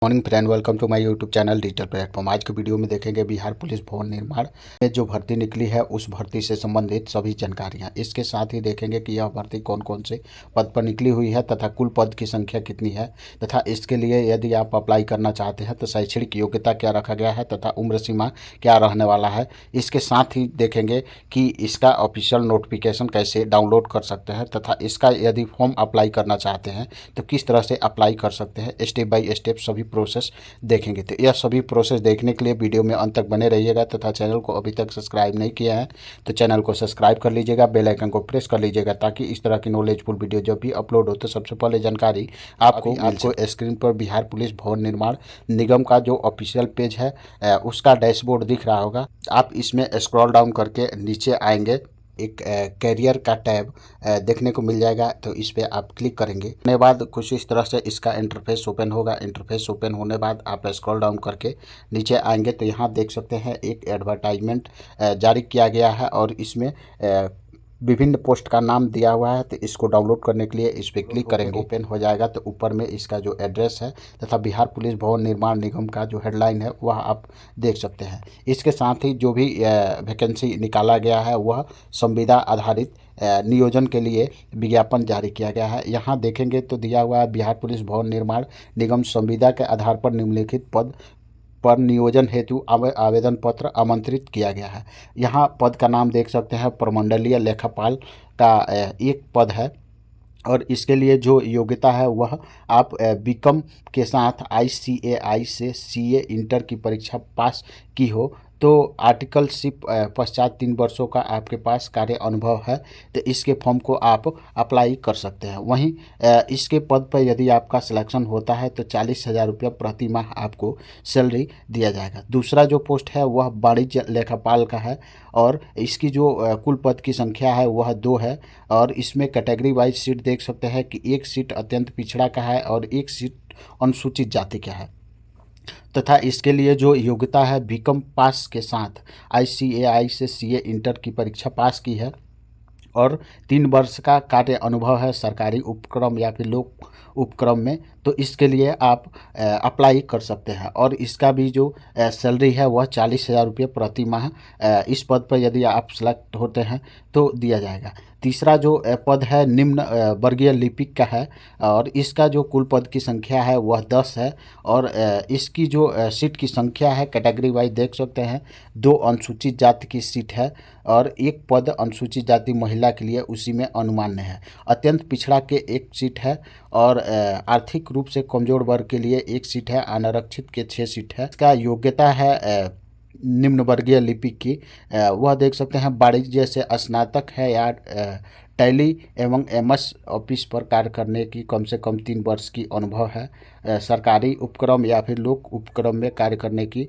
Morning friend, welcome to my YouTube channel digital platform. आज के video में देखेंगे बिहार पुलिस भवन निर्माण में जो भर्ती निकली है उस भर्ती से संबंधित सभी जानकारियां। इसके साथ ही देखेंगे कि यह भर्ती कौन कौन से पद पर निकली हुई है तथा कुल पद की संख्या कितनी है तथा इसके लिए यदि आप अप्लाई करना चाहते हैं तो शैक्षणिक योग्यता क्या रखा गया है तथा उम्र सीमा क्या रहने वाला है। इसके साथ ही देखेंगे कि इसका ऑफिशियल नोटिफिकेशन कैसे डाउनलोड कर सकते हैं तथा इसका यदि फॉर्म अप्लाई करना चाहते हैं तो किस तरह से अप्लाई कर सकते हैं। स्टेप बाय स्टेप सभी प्रोसेस देखेंगे। तो यह सभी प्रोसेस देखने के लिए वीडियो में अंत तक बने रहिएगा तथा चैनल को अभी तक सब्सक्राइब नहीं किया है तो चैनल को सब्सक्राइब कर लीजिएगा, बेल आइकन को प्रेस कर लीजिएगा ताकि इस तरह की नॉलेजफुल वीडियो जब भी अपलोड हो तो सबसे पहले जानकारी आपको स्क्रीन पर बिहार पुलिस भवन निर्माण निगम का जो ऑफिशियल पेज है उसका डैशबोर्ड दिख रहा होगा। आप इसमें स्क्रॉल डाउन करके नीचे आएंगे, एक कैरियर का टैब देखने को मिल जाएगा। तो इस पर आप क्लिक करेंगे, होने बाद कुछ इस तरह से इसका इंटरफेस ओपन होगा। इंटरफेस ओपन होने बाद आप स्क्रॉल डाउन करके नीचे आएंगे तो यहाँ देख सकते हैं एक एडवर्टाइजमेंट जारी किया गया है और इसमें विभिन्न पोस्ट का नाम दिया हुआ है। तो इसको डाउनलोड करने के लिए इस पर क्लिक करेंगे, ओपन हो जाएगा। तो ऊपर में इसका जो एड्रेस है तथा बिहार पुलिस भवन निर्माण निगम का जो हेडलाइन है वह आप देख सकते हैं। इसके साथ ही जो भी वैकेंसी निकाला गया है वह संविदा आधारित नियोजन के लिए विज्ञापन जारी किया गया है। यहाँ देखेंगे तो दिया हुआ है बिहार पुलिस भवन निर्माण निगम संविदा के आधार पर निम्नलिखित पद पर नियोजन हेतु आवेदन पत्र आमंत्रित किया गया है। यहाँ पद का नाम देख सकते हैं, प्रमंडलीय लेखापाल का एक पद है और इसके लिए जो योग्यता है वह आप बीकॉम के साथ ICAI से CA इंटर की परीक्षा पास की हो तो आर्टिकलशिप पश्चात 3 वर्षों का आपके पास कार्य अनुभव है तो इसके फॉर्म को आप अप्लाई कर सकते हैं। वहीं इसके पद पर यदि आपका सिलेक्शन होता है तो 40,000 रुपये प्रति माह आपको सैलरी दिया जाएगा। दूसरा जो पोस्ट है वह वाणिज्य लेखापाल का है और इसकी जो कुल पद की संख्या है वह 2 है और इसमें कैटेगरी वाइज सीट देख सकते हैं कि एक सीट अत्यंत पिछड़ा का है और एक सीट अनुसूचित जाति का है तथा इसके लिए जो योग्यता है बीकॉम पास के साथ ICAI से CA इंटर की परीक्षा पास की है और 3 वर्ष का कार्य अनुभव है सरकारी उपक्रम या फिर लोक उपक्रम में। तो इसके लिए आप अप्लाई कर सकते हैं और इसका भी जो सैलरी है वह 40,000 रुपये प्रति माह इस पद पर यदि आप सेलेक्ट होते हैं तो दिया जाएगा। तीसरा जो पद है निम्न वर्गीय लिपिक का है और इसका जो कुल पद की संख्या है वह 10 है और इसकी जो सीट की संख्या है कैटेगरी वाइज देख सकते हैं 2 अनुसूचित जाति की सीट है और एक पद अनुसूचित जाति महिला के लिए उसी में अनुमान्य है। अत्यंत पिछड़ा के एक सीट है और आर्थिक रूप से कमजोर वर्ग के लिए एक सीट है, अनारक्षित के 6 सीट है। इसका योग्यता है निम्न वर्गीय लिपिक की वह देख सकते हैं वाणिज्य से स्नातक है या टैली एवं MS ऑफिस पर कार्य करने की कम से कम 3 वर्ष की अनुभव है। सरकारी उपक्रम या फिर लोक उपक्रम में कार्य करने की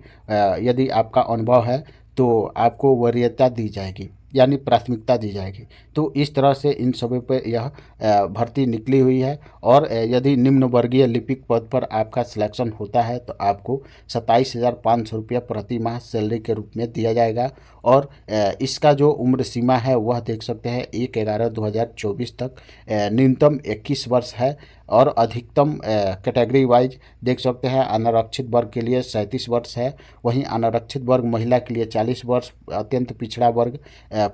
यदि आपका अनुभव है तो आपको वरीयता दी जाएगी यानी प्राथमिकता दी जाएगी। तो इस तरह से इन सभी पर यह भर्ती निकली हुई है और यदि निम्न वर्गीय लिपिक पद पर आपका सिलेक्शन होता है तो आपको 27,500 रुपया प्रति माह सैलरी के रूप में दिया जाएगा और इसका जो उम्र सीमा है वह देख सकते हैं 1/11/2024 तक न्यूनतम 21 वर्ष है और अधिकतम कैटेगरी वाइज देख सकते हैं अनारक्षित वर्ग के लिए 37 वर्ष है, वहीं अनारक्षित वर्ग महिला के लिए 40 वर्ष, अत्यंत पिछड़ा वर्ग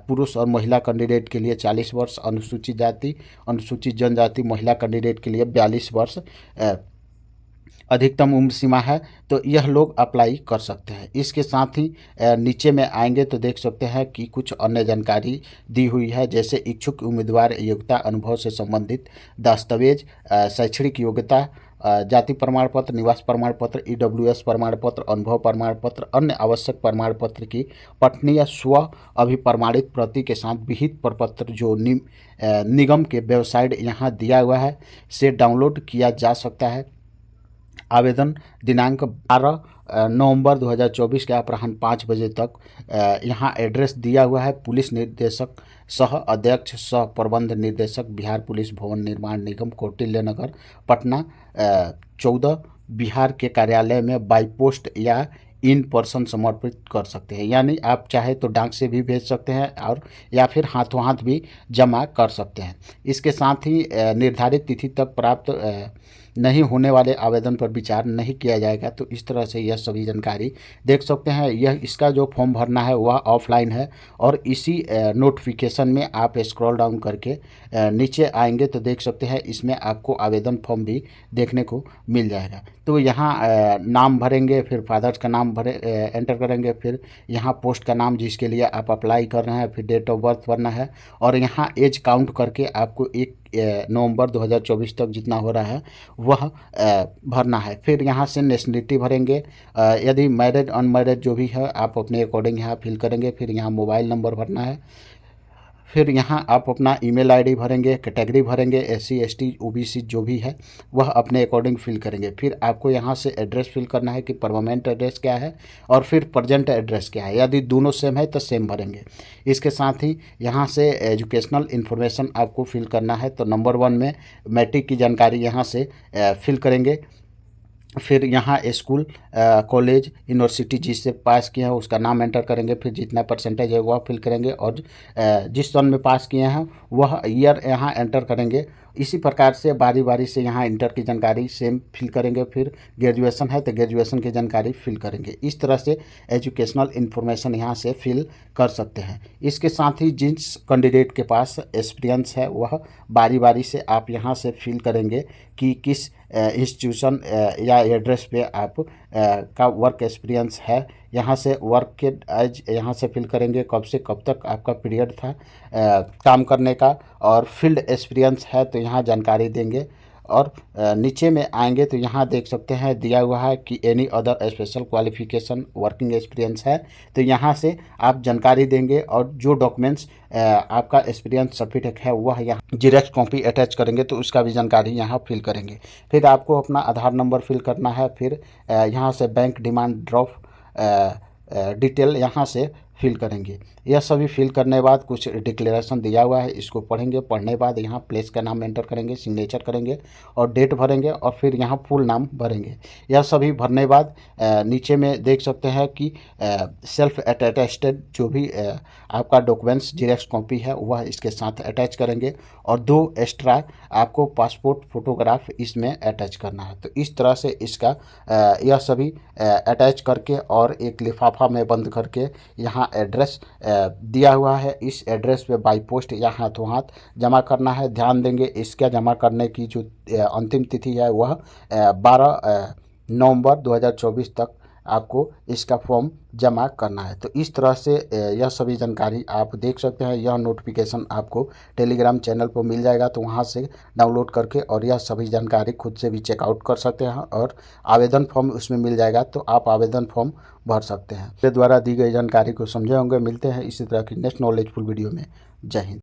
पुरुष और महिला कैंडिडेट के लिए 40 वर्ष, अनुसूचित जाति अनुसूचित जनजाति महिला कैंडिडेट के लिए 42 वर्ष अधिकतम उम्र सीमा है। तो यह लोग अप्लाई कर सकते हैं। इसके साथ ही नीचे में आएंगे तो देख सकते हैं कि कुछ अन्य जानकारी दी हुई है जैसे इच्छुक उम्मीदवार योग्यता अनुभव से संबंधित दस्तावेज, शैक्षणिक योग्यता, जाति प्रमाण पत्र, निवास प्रमाण पत्र, EWS प्रमाण पत्र, अनुभव प्रमाण पत्र, अन्य आवश्यक प्रमाण पत्र की पठनीय स्व अभिप्रमाणित प्रति के साथ विहित प्रपत्र जो निगम के वेबसाइट यहाँ दिया हुआ है से डाउनलोड किया जा सकता है। आवेदन दिनांक 12 नवंबर 2024 के अपराह्न 5 बजे तक यहाँ एड्रेस दिया हुआ है। पुलिस निर्देशक सह अध्यक्ष सह प्रबंध निर्देशक बिहार पुलिस भवन निर्माण निगम कौटिल्य नगर पटना 14 बिहार के कार्यालय में बाई पोस्ट या इन पर्सन समर्पित कर सकते हैं, यानी आप चाहे तो डाक से भी भेज सकते हैं और या फिर हाथों हाथ भी जमा कर सकते हैं। इसके साथ ही निर्धारित तिथि तक प्राप्त नहीं होने वाले आवेदन पर विचार नहीं किया जाएगा। तो इस तरह से यह सभी जानकारी देख सकते हैं। यह इसका जो फॉर्म भरना है वह ऑफलाइन है और इसी नोटिफिकेशन में आप स्क्रॉल डाउन करके नीचे आएंगे तो देख सकते हैं इसमें आपको आवेदन फॉर्म भी देखने को मिल जाएगा। तो यहाँ नाम भरेंगे, फिर फादर्स का नाम एंटर करेंगे, फिर यहाँ पोस्ट का नाम जिसके लिए आप अप्लाई कर रहे हैं, फिर डेट ऑफ बर्थ भरना है और यहाँ एज काउंट करके आपको 1 नवंबर 2024 तक जितना हो रहा है वह भरना है। फिर यहाँ से नेशनलिटी भरेंगे, यदि मैरिड अनमैरिड जो भी है आप अपने अकॉर्डिंग यहाँ फिल करेंगे। फिर यहाँ मोबाइल नंबर भरना है। फिर यहाँ आप अपना ईमेल आईडी भरेंगे, कैटेगरी भरेंगे, SC ST OBC जो भी है वह अपने अकॉर्डिंग फिल करेंगे। फिर आपको यहाँ से एड्रेस फिल करना है कि परमानेंट एड्रेस क्या है और फिर प्रेजेंट एड्रेस क्या है। यदि दोनों सेम है तो सेम भरेंगे। इसके साथ ही यहाँ से एजुकेशनल इन्फॉर्मेशन आपको फिल करना है। तो नंबर 1 में मैट्रिक की जानकारी यहाँ से फिल करेंगे। फिर यहाँ स्कूल, कॉलेज, यूनिवर्सिटी जिससे पास किए हैं उसका नाम एंटर करेंगे। फिर जितना परसेंटेज है वह फिल करेंगे और जिस सन में पास किए हैं वह ईयर यहाँ एंटर करेंगे। इसी प्रकार से बारी बारी से यहाँ इंटर की जानकारी सेम फिल करेंगे। फिर ग्रेजुएशन है तो ग्रेजुएशन की जानकारी फिल करेंगे। इस तरह से एजुकेशनल इन्फॉर्मेशन यहाँ से फिल कर सकते हैं। इसके साथ ही जिस कैंडिडेट के पास एक्सपीरियंस है वह बारी बारी से आप यहाँ से फिल करेंगे कि किस इंस्टीट्यूशन या एड्रेस पे आप का वर्क एक्सपीरियंस है। यहाँ से वर्क के एज यहाँ से फिल करेंगे, कब से कब तक आपका पीरियड था काम करने का, और फील्ड एक्सपीरियंस है तो यहाँ जानकारी देंगे। और नीचे में आएंगे तो यहाँ देख सकते हैं दिया हुआ है कि any other special qualification working experience है तो यहाँ से आप जानकारी देंगे। और जो डॉक्यूमेंट्स आपका एक्सपीरियंस सर्टिफिकेट है वह यहाँ जेरॉक्स कॉपी अटैच करेंगे तो उसका भी जानकारी यहाँ फिल करेंगे। फिर आपको अपना आधार नंबर फिल करना है। फिर यहाँ से बैंक डिमांड ड्राफ्ट डिटेल यहाँ से फिल करेंगे। यह सभी फिल करने के बाद कुछ डिक्लेरेशन दिया हुआ है, इसको पढ़ेंगे। पढ़ने के बाद यहाँ प्लेस का नाम एंटर करेंगे, सिग्नेचर करेंगे और डेट भरेंगे और फिर यहाँ फुल नाम भरेंगे। यह सभी भरने के बाद नीचे में देख सकते हैं कि सेल्फ अटेस्टेड जो भी आपका डॉक्यूमेंट्स जेरॉक्स कॉपी है वह इसके साथ अटैच करेंगे और 2 एक्स्ट्रा आपको पासपोर्ट फोटोग्राफ इसमें अटैच करना है। तो इस तरह से इसका यह सभी अटैच करके और एक लिफाफा में बंद करके यहाँ एड्रेस दिया हुआ है, इस एड्रेस पे बाई पोस्ट या हाथों हाथ जमा करना है। ध्यान देंगे इसका जमा करने की जो अंतिम तिथि है वह 12 नवंबर 2024 तक आपको इसका फॉर्म जमा करना है। तो इस तरह से यह सभी जानकारी आप देख सकते हैं। यह नोटिफिकेशन आपको टेलीग्राम चैनल पर मिल जाएगा तो वहां से डाउनलोड करके और यह सभी जानकारी खुद से भी चेकआउट कर सकते हैं और आवेदन फॉर्म उसमें मिल जाएगा तो आप आवेदन फॉर्म भर सकते हैं। मेरे द्वारा दी गई जानकारी को समझे होंगे। मिलते हैं इसी तरह की नेक्स्ट नॉलेजफुल वीडियो में। जय हिंद।